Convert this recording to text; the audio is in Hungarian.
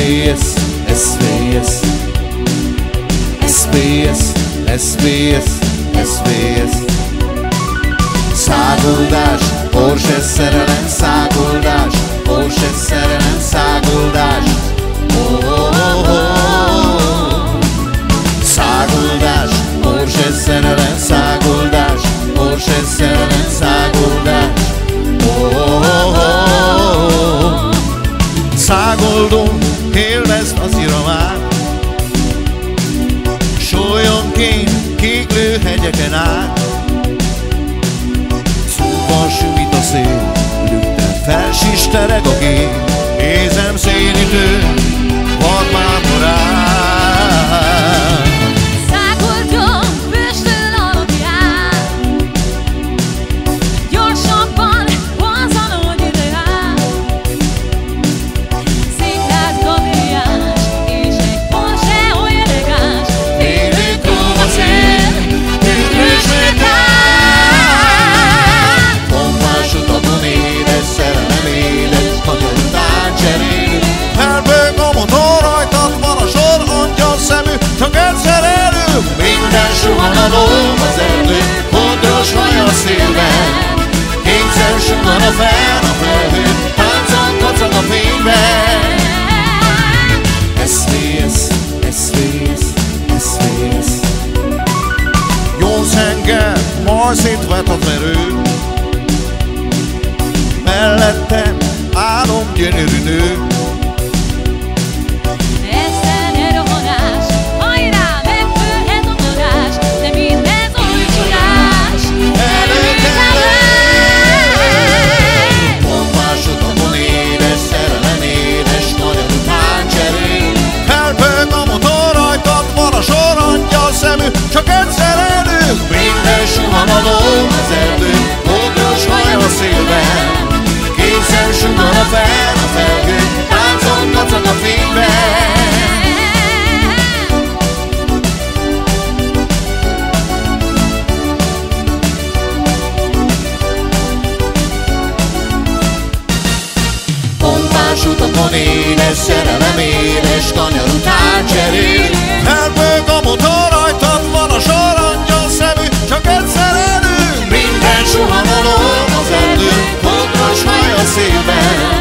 SPS, SPS, SPS, SPS, SPS. Száguldás, Porsche szerelem, száguldás, Porsche szerelem, száguldás. Oh, oh, oh. Száguldás, Porsche szerelem, száguldás, Porsche szerelem, száguldás. Oh, oh, oh. Szágoldó, élvezd az iramát, sólyomként kéklő hegyeken át. Szúban süvít a szél, lükten felsistereg a gép, ézem szénítő, vad mámorán. Szágoldjon füstön alapján, gyorsabban vonzanod ideál. Székház galériás, és egy Porsche oly elegáns, félő klub a szél, tükrös metán. Pompás utakon édes, szerelem édes, nagyon után cserél. Felbőg a motor, rajtad van a sor, angyal szemű, csak egyszer elő. Minden suhan a lóm az erdő, hodros haj a szélben. Kétszer suhan a fel a felhő, táncon kacag a fényben. SPS, SPS, SPS. Jó zengel, majd szétvet a verő, mellettem álom gyönyörű nő. Ezzel ne rohanás, hajrá, megfőhet a varázs, de mindez oly csodás, előkelő. Pompás utakon édes, szerelem édes, nagyon után cserél. Felpög a motor, rajtad van a sor, angyal szemű, csak egyszer elő. Minden suhan a lóm az erdő, hodros haj a szélben. Kétszer suhan a fel a felhő, táncon kacag a fényben. Pompás utakon édes, szerelem édes, kanyar után cserél. Felpög a motor, rajtad van a sor, angyal szemű, csak egyszer elő. Minden suhan a lóm az erdő, hodros haj a szélben.